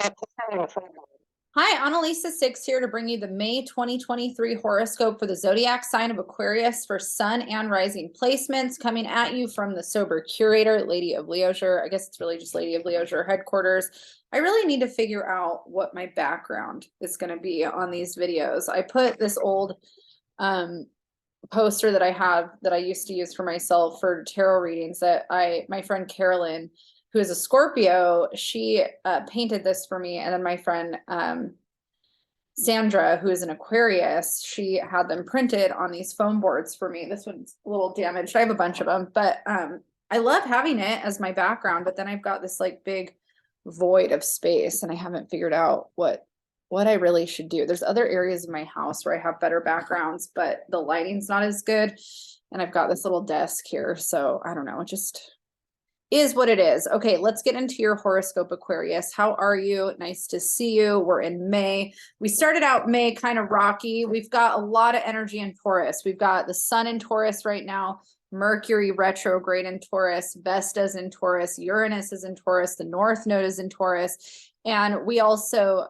Hi, Analisa 6 here to bring you the May 2023 horoscope for the zodiac sign of Aquarius for sun and rising placements, coming at you from the Sober Curator, Lady of Leisure. I guess it's really just Lady of Leisure headquarters. I really need to figure out what my background is going to be on these videos. I put this old poster that I have that I used to use for myself for tarot readings that my friend Carolyn, who is a Scorpio, she painted this for me. And then my friend Sandra, who is an Aquarius, she had them printed on these foam boards for me. This one's a little damaged. I have a bunch of them, but I love having it as my background. But then I've got this like big void of space, and I haven't figured out what I really should do. There's other areas of my house where I have better backgrounds, but the lighting's not as good. And I've got this little desk here. So I don't know, it just is what it is. Okay, let's get into your horoscope, Aquarius. How are you? Nice to see you. We're in May. We started out May kind of rocky. We've got a lot of energy in Taurus. We've got the sun in Taurus right now, Mercury retrograde in Taurus, Vesta's in Taurus, Uranus is in Taurus, the North Node is in Taurus. And we also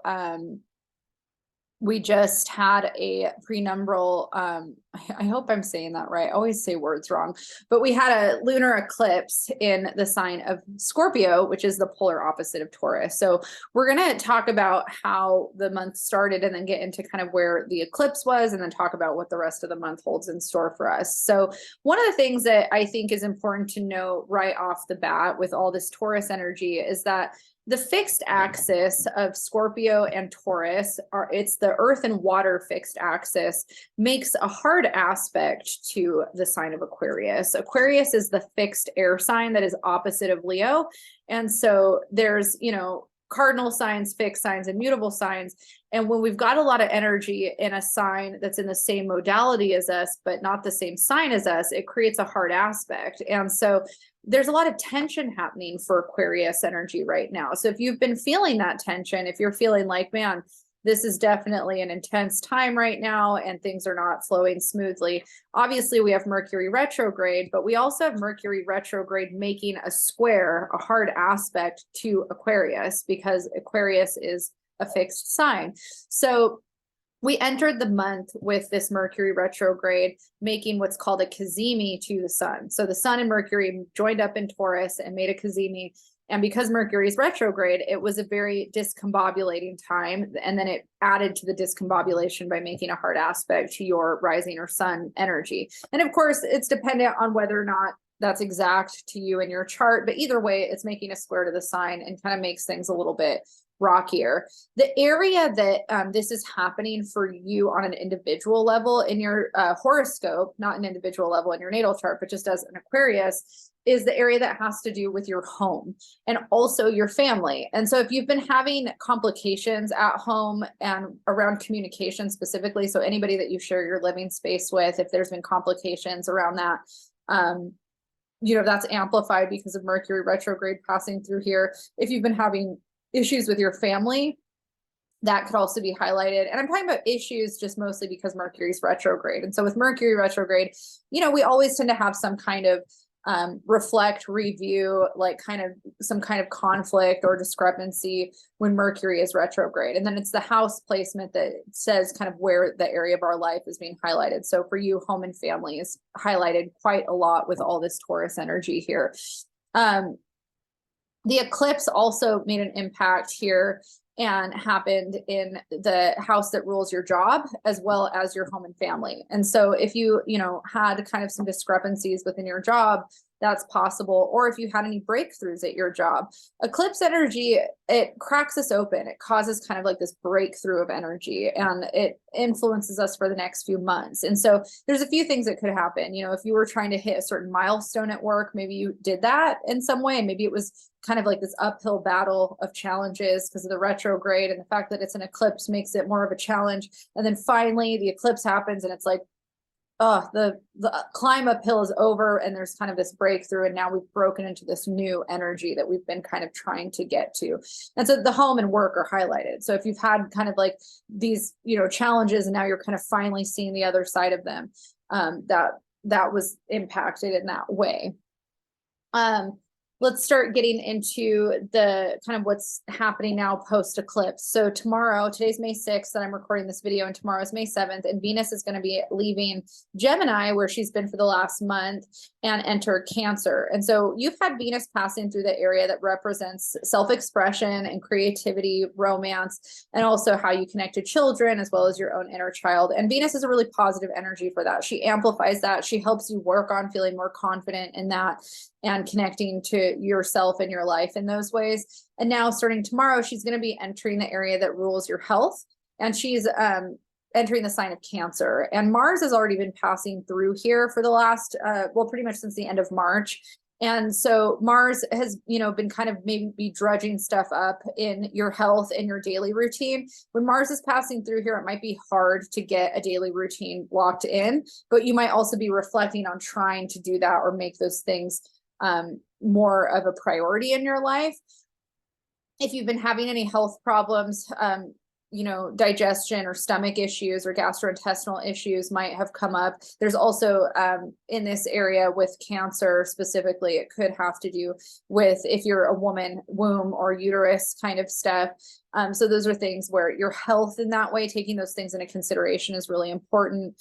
we just had a prenumbral, I hope I'm saying that right. I always say words wrong, but we had a lunar eclipse in the sign of Scorpio, which is the polar opposite of Taurus. So we're going to talk about how the month started and then get into kind of where the eclipse was and then talk about what the rest of the month holds in store for us. So one of the things that I think is important to know right off the bat with all this Taurus energy is that the fixed axis of Scorpio and Taurus it's the earth and water fixed axis makes a hard aspect to the sign of Aquarius. Aquarius is the fixed air sign that is opposite of Leo. And so there's, cardinal signs, fixed signs, and mutable signs. And when we've got a lot of energy in a sign that's in the same modality as us, but not the same sign as us, it creates a hard aspect. And so there's a lot of tension happening for Aquarius energy right now. So if you've been feeling that tension, if you're feeling like, man, this is definitely an intense time right now and things are not flowing smoothly. Obviously, we have Mercury retrograde, but we also have Mercury retrograde making a square, a hard aspect to Aquarius because Aquarius is a fixed sign. So we entered the month with this Mercury retrograde making what's called a cazimi to the sun. So the sun and Mercury joined up in Taurus and made a cazimi. And because Mercury is retrograde, it was a very discombobulating time. And then it added to the discombobulation by making a hard aspect to your rising or sun energy. And of course, it's dependent on whether or not that's exact to you in your chart. But either way, it's making a square to the sign and kind of makes things a little bit rockier. The area that this is happening for you on an individual level in your horoscope, not an individual level in your natal chart, but just as an Aquarius, is the area that has to do with your home and also your family. And so if you've been having complications at home and around communication specifically, so anybody that you share your living space with, if there's been complications around that, that's amplified because of Mercury retrograde passing through here. If you've been having issues with your family, that could also be highlighted. And I'm talking about issues just mostly because Mercury's retrograde. And so with Mercury retrograde, we always tend to have some kind of reflect, review, like kind of some kind of conflict or discrepancy when Mercury is retrograde. And then it's the house placement that says kind of where the area of our life is being highlighted. So for you, home and family is highlighted quite a lot with all this Taurus energy here. The eclipse also made an impact here and happened in the house that rules your job as well as your home and family. And so if you, had kind of some discrepancies within your job, that's possible. Or if you had any breakthroughs at your job, eclipse energy, it cracks us open. It causes kind of like this breakthrough of energy and it influences us for the next few months. And so there's a few things that could happen. If you were trying to hit a certain milestone at work, maybe you did that in some way. And maybe it was kind of like this uphill battle of challenges because of the retrograde, and the fact that it's an eclipse makes it more of a challenge. And then finally the eclipse happens and it's like, oh, the climb uphill is over and there's kind of this breakthrough. And now we've broken into this new energy that we've been kind of trying to get to. And so the home and work are highlighted. So if you've had kind of like these, challenges and now you're kind of finally seeing the other side of them, that was impacted in that way. let's start getting into the kind of what's happening now post eclipse. So tomorrow, today's May 6th that I'm recording this video, and tomorrow's May 7th, and Venus is going to be leaving Gemini, where she's been for the last month, and enter Cancer. And so you've had Venus passing through the area that represents self-expression and creativity, romance, and also how you connect to children as well as your own inner child. And Venus is a really positive energy for that. She amplifies that. She helps you work on feeling more confident in that and connecting to yourself and your life in those ways. And now starting tomorrow, she's going to be entering the area that rules your health. And she's entering the sign of Cancer. And Mars has already been passing through here for the last, well, pretty much since the end of March. And so Mars has, been kind of maybe drudging stuff up in your health and your daily routine. When Mars is passing through here, it might be hard to get a daily routine locked in, but you might also be reflecting on trying to do that or make those things more of a priority in your life. If you've been having any health problems, digestion or stomach issues or gastrointestinal issues might have come up. There's also in this area with Cancer specifically, it could have to do with, if you're a woman, womb or uterus kind of stuff. So those are things where your health in that way, taking those things into consideration is really important.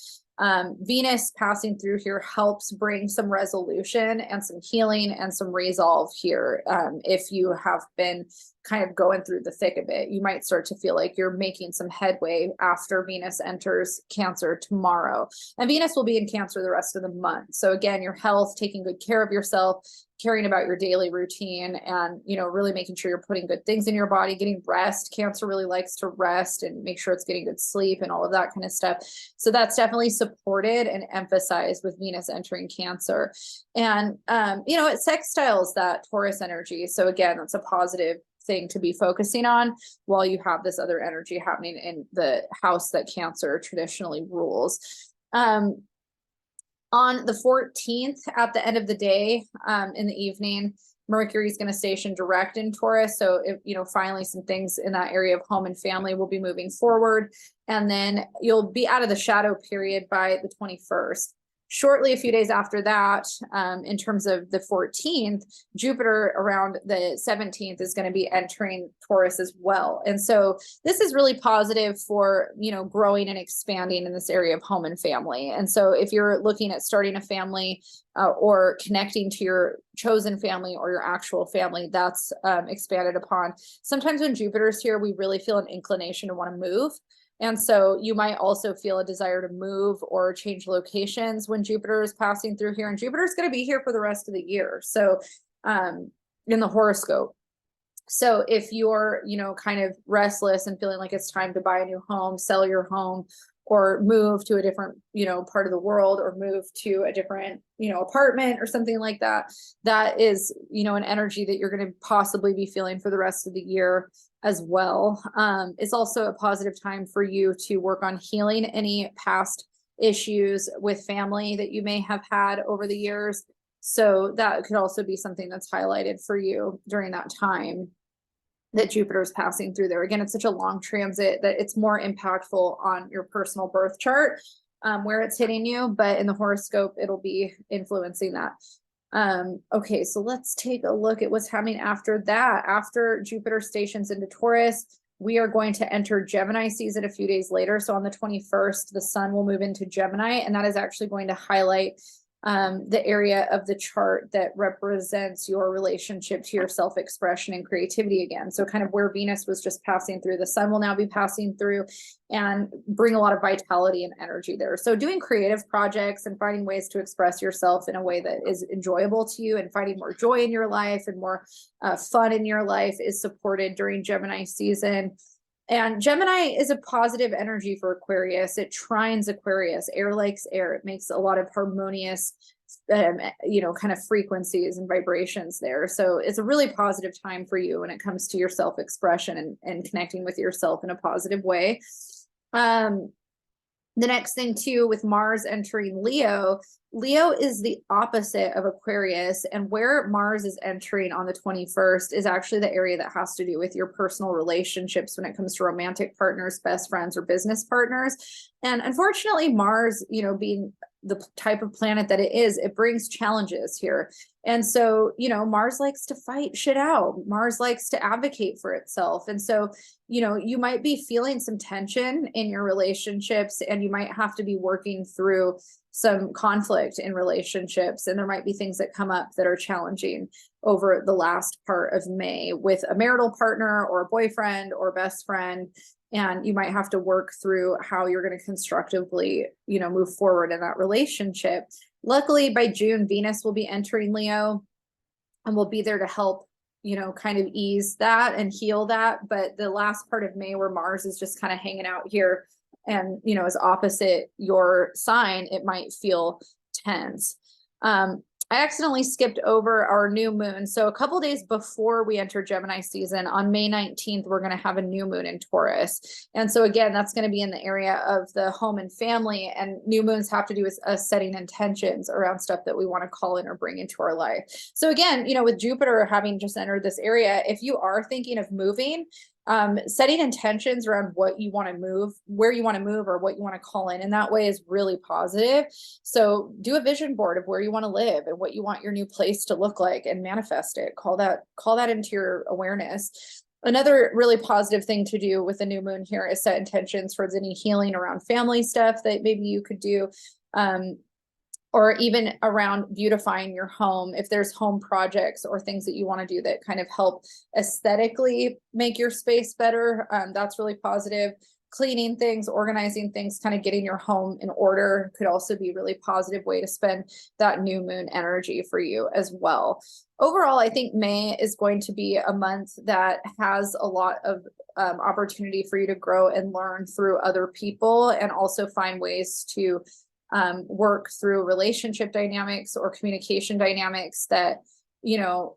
Venus passing through here helps bring some resolution and some healing and some resolve here. If you have been kind of going through the thick of it, you might start to feel like you're making some headway after Venus enters Cancer tomorrow. And Venus will be in Cancer the rest of the month. So again, your health, taking good care of yourself, caring about your daily routine, and really making sure you're putting good things in your body, getting rest. Cancer really likes to rest and make sure it's getting good sleep and all of that kind of stuff. So that's definitely supported and emphasized with Venus entering Cancer. And it sextiles that Taurus energy. So again, that's a positive thing to be focusing on while you have this other energy happening in the house that Cancer traditionally rules. On the 14th, at the end of the day, in the evening, Mercury is going to station direct in Taurus. So, finally some things in that area of home and family will be moving forward. And then you'll be out of the shadow period by the 21st. Shortly, a few days after that, in terms of the 14th, Jupiter around the 17th is going to be entering Taurus as well. And so this is really positive for, growing and expanding in this area of home and family. And so if you're looking at starting a family or connecting to your chosen family or your actual family, that's expanded upon. Sometimes when Jupiter's here, we really feel an inclination to want to move. And so you might also feel a desire to move or change locations when Jupiter is passing through here. And Jupiter is going to be here for the rest of the year. So in the horoscope. So if you're, kind of restless and feeling like it's time to buy a new home, sell your home, or move to a different, part of the world, or move to a different, apartment or something like that, that is, an energy that you're going to possibly be feeling for the rest of the year as well. It's also a positive time for you to work on healing any past issues with family that you may have had over the years. So that could also be something that's highlighted for you during that time that Jupiter is passing through there. Again, it's such a long transit that it's more impactful on your personal birth chart where it's hitting you, but in the horoscope, it'll be influencing that. Okay, so let's take a look at what's happening after that. After Jupiter stations into Taurus, we are going to enter Gemini season a few days later. So on the 21st, the sun will move into Gemini, and that is actually going to highlight the area of the chart that represents your relationship to your self-expression and creativity again. So kind of where Venus was just passing through, the sun will now be passing through and bring a lot of vitality and energy there. So doing creative projects and finding ways to express yourself in a way that is enjoyable to you and finding more joy in your life and more fun in your life is supported during Gemini season. And Gemini is a positive energy for Aquarius. It trines Aquarius. Air likes air. It makes a lot of harmonious, kind of frequencies and vibrations there. So it's a really positive time for you when it comes to your self-expression and connecting with yourself in a positive way. The next thing too, with Mars entering Leo, Leo is the opposite of Aquarius, and where Mars is entering on the 21st is actually the area that has to do with your personal relationships when it comes to romantic partners, best friends, or business partners. And unfortunately, Mars, being the type of planet that it is, it brings challenges here. And so, you know, Mars likes to fight shit out. Mars likes to advocate for itself. And so, you know, you might be feeling some tension in your relationships, and you might have to be working through some conflict in relationships. And there might be things that come up that are challenging over the last part of May with a marital partner or a boyfriend or best friend. And you might have to work through how you're going to constructively, you know, move forward in that relationship. Luckily, by June, Venus will be entering Leo and will be there to help, you know, kind of ease that and heal that. But the last part of May, where Mars is just kind of hanging out here and, you know, is opposite your sign, it might feel tense. I accidentally skipped over our new moon. So a couple days before we enter Gemini season, on May 19th, we're going to have a new moon in Taurus. And so again, that's going to be in the area of the home and family, and new moons have to do with us setting intentions around stuff that we want to call in or bring into our life. So again, you know, with Jupiter having just entered this area, if you are thinking of moving, setting intentions around what you want to move, where you want to move, or what you want to call in that way is really positive. So do a vision board of where you want to live and what you want your new place to look like, and manifest it. Call that into your awareness. Another really positive thing to do with the new moon here is set intentions towards any healing around family stuff that maybe you could do. Or even around beautifying your home. If there's home projects or things that you want to do that kind of help aesthetically make your space better, that's really positive. Cleaning things, organizing things, kind of getting your home in order could also be a really positive way to spend that new moon energy for you as well. Overall, I think May is going to be a month that has a lot of opportunity for you to grow and learn through other people, and also find ways to work through relationship dynamics or communication dynamics that, you know,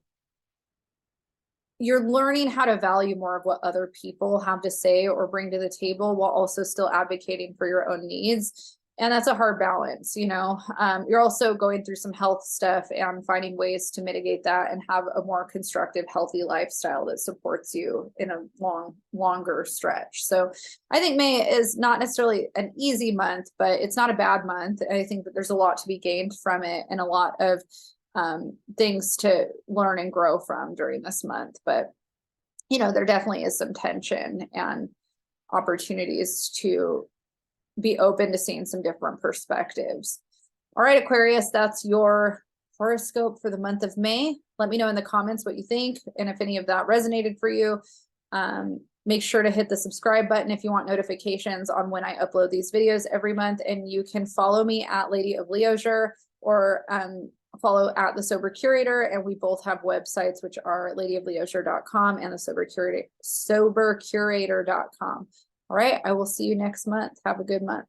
you're learning how to value more of what other people have to say or bring to the table, while also still advocating for your own needs. And that's a hard balance, you know. You're also going through some health stuff and finding ways to mitigate that and have a more constructive, healthy lifestyle that supports you in a longer stretch. So I think May is not necessarily an easy month, but it's not a bad month. I think that there's a lot to be gained from it, and a lot of things to learn and grow from during this month. But, you know, there definitely is some tension and opportunities to be open to seeing some different perspectives. All right, Aquarius, that's your horoscope for the month of May. Let me know in the comments what you think, and if any of that resonated for you. Make sure to hit the subscribe button if you want notifications on when I upload these videos every month. And you can follow me at Lady of Leisure, or follow at The Sober Curator. And we both have websites, which are ladyofleisure.com and the sobercurator.com. All right, I will see you next month. Have a good month.